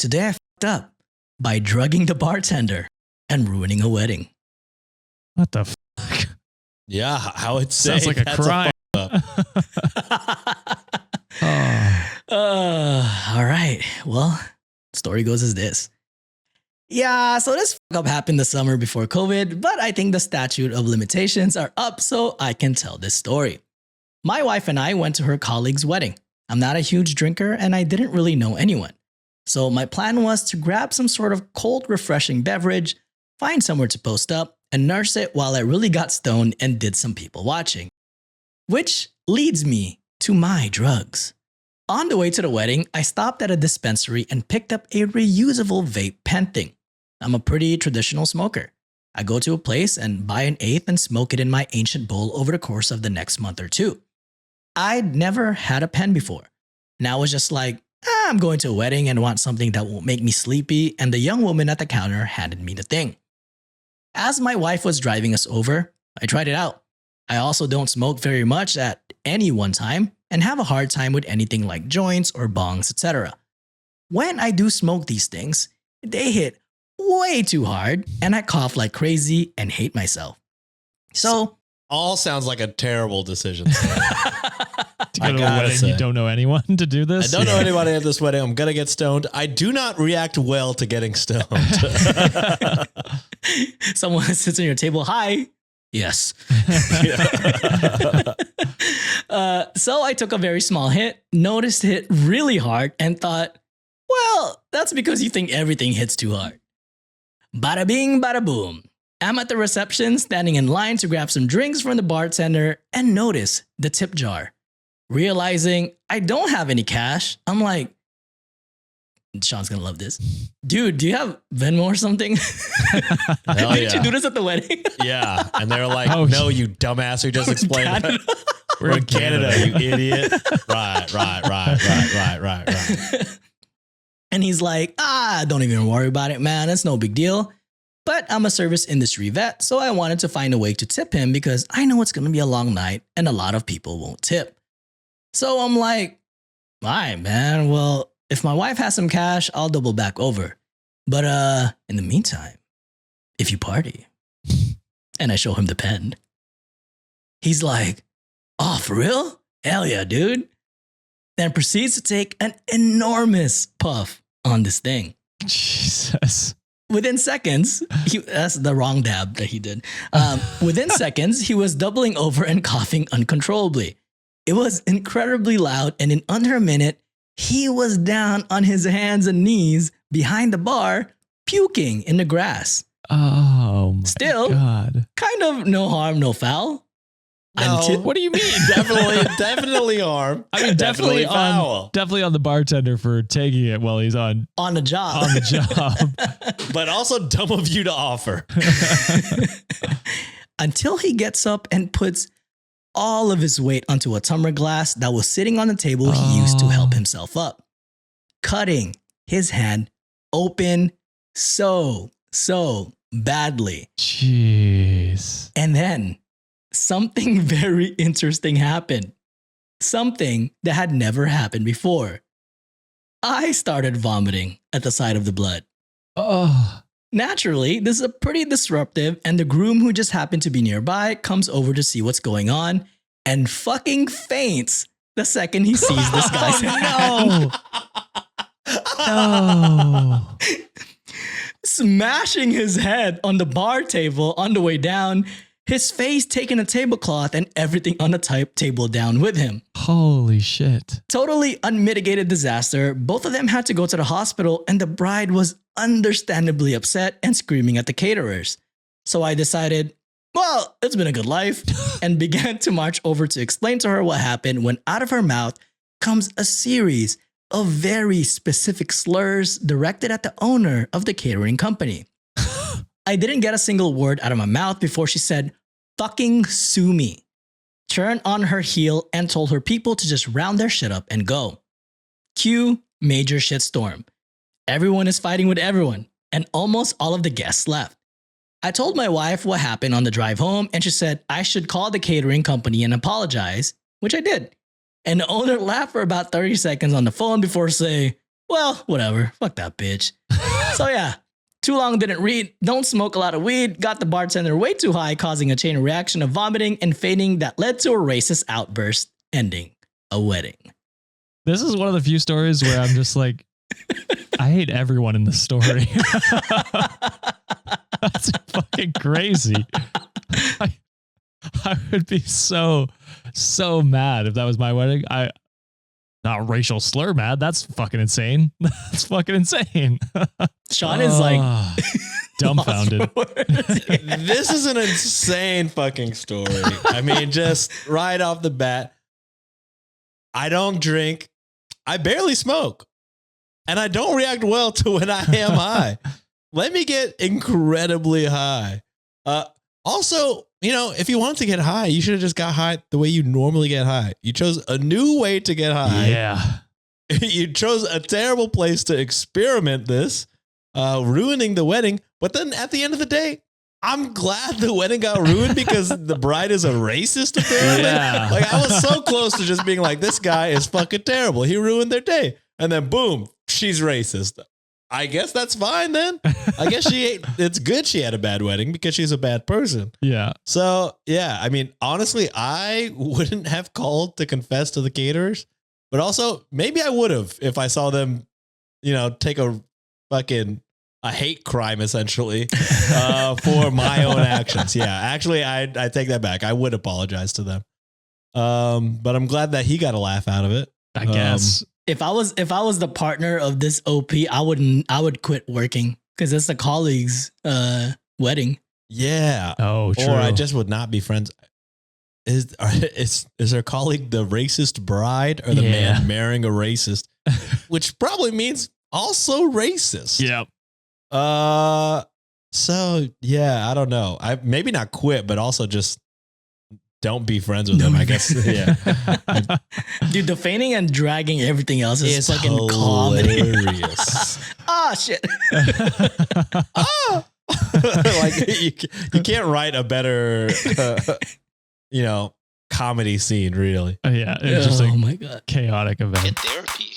Today I fucked up by drugging the bartender and ruining a wedding. What the fuck? Yeah, how it sounds like a crime. All right. Well, story goes as this. Yeah, so this fuck up happened the summer before COVID, but I think the statute of limitations are up, so I can tell this story. My wife and I went to her colleague's wedding. I'm not a huge drinker and I didn't really know anyone. So my plan was to grab some sort of cold, refreshing beverage, find somewhere to post up, and nurse it while I really got stoned and did some people watching. Which leads me to my drugs. On the way to the wedding, I stopped at a dispensary and picked up a reusable vape pen thing. I'm a pretty traditional smoker. I go to a place and buy an eighth and smoke it in my ancient bowl over the course of the next month or two. I'd never had a pen before. And I was just like, I'm going to a wedding and want something that won't make me sleepy, and the young woman at the counter handed me the thing. As my wife was driving us over, I tried it out. I also don't smoke very much at any one time and have a hard time with anything like joints or bongs, etc. When I do smoke these things, they hit way too hard and I cough like crazy and hate myself. So all sounds like a terrible decision. To go to a wedding, you don't know anyone to do this? I don't know anybody at this wedding. I'm going to get stoned. I do not react well to getting stoned. Someone sits on your table. Hi. Yes. So I took a very small hit, noticed it really hard, and thought, well, that's because you think everything hits too hard. Bada bing, bada boom. I'm at the reception, standing in line to grab some drinks from the bartender, and notice the tip jar. Realizing I don't have any cash, I'm like, Sean's gonna love this. Dude, do you have Venmo or something? Didn't you do this at the wedding? Yeah. And they're like, no, you dumbass who just explained it. We're in Canada, you idiot. Right. And he's like, don't even worry about it, man. It's no big deal. But I'm a service industry vet, so I wanted to find a way to tip him because I know it's going to be a long night and a lot of people won't tip. So I'm like, all right, man. Well, if my wife has some cash, I'll double back over. But in the meantime, if you party, and I show him the pen, he's like, oh, for real? Hell yeah, dude. Then proceeds to take an enormous puff on this thing. Jesus. Within seconds, that's the wrong dab that he did. Within seconds, he was doubling over and coughing uncontrollably. It was incredibly loud, and in under a minute, he was down on his hands and knees behind the bar, puking in the grass. Oh, my Still, God. Kind of no harm, no foul. No. What do you mean? Definitely harm. I mean, definitely foul. on the bartender for taking it while he's on the job. But also dumb of you to offer. Until he gets up and puts all of his weight onto a tumbler glass that was sitting on the table he used to help himself up, cutting his hand open so badly. Jeez. And then something very interesting happened. Something that had never happened before. I started vomiting at the sight of the blood. Oh. Naturally, this is pretty disruptive, and the groom, who just happened to be nearby, comes over to see what's going on and fucking faints the second he sees this guy's hand. No. Smashing his head on the bar table on the way down, his face taking a tablecloth and everything on the table down with him. Holy shit. Totally unmitigated disaster. Both of them had to go to the hospital, and the bride was understandably upset and screaming at the caterers. So I decided, well, it's been a good life, and began to march over to explain to her what happened, when out of her mouth comes a series of very specific slurs directed at the owner of the catering company. I didn't get a single word out of my mouth before she said, fucking sue me, turned on her heel and told her people to just round their shit up and go. Cue major shitstorm. Everyone is fighting with everyone, and almost all of the guests left. I told my wife what happened on the drive home, and she said I should call the catering company and apologize, which I did. And the owner laughed for about 30 seconds on the phone before saying, Well, whatever. Fuck that bitch. So yeah, too long didn't read, don't smoke a lot of weed, got the bartender way too high, causing a chain reaction of vomiting and fainting that led to a racist outburst, ending a wedding. This is one of the few stories where I'm just like, I hate everyone in the story. That's fucking crazy. I would be so mad if that was my wedding. Not racial slur mad. That's fucking insane. That's fucking insane. Sean is like dumbfounded. This is an insane fucking story. I mean, just right off the bat, I don't drink. I barely smoke. And I don't react well to when I am high. Let me get incredibly high. Also, if you wanted to get high, you should have just got high the way you normally get high. You chose a new way to get high. Yeah. You chose a terrible place to experiment this, ruining the wedding. But then at the end of the day, I'm glad the wedding got ruined because the bride is a racist, apparently. Yeah. Like, I was so close to just being like, this guy is fucking terrible. He ruined their day. And then boom, she's racist. I guess that's fine then. I guess it's good she had a bad wedding because she's a bad person. Yeah. So, yeah, I mean, honestly, I wouldn't have called to confess to the caterers, but also maybe I would have if I saw them, take a hate crime essentially for my own actions. Yeah, actually, I take that back. I would apologize to them. But I'm glad that he got a laugh out of it. I guess. If I was the partner of this OP, I would quit working because it's a colleague's wedding. Yeah. Oh, true. Or I just would not be friends. Is her colleague the racist bride or the man marrying a racist? Which probably means also racist. Yep. So yeah, I don't know. I maybe not quit, but also just don't be friends with them, I guess. Yeah. Dude, the feigning and dragging everything else is fucking hilarious. Ah, shit. Like you can't write a better, comedy scene, really. Yeah. It's just oh my God. chaotic event. Get therapy.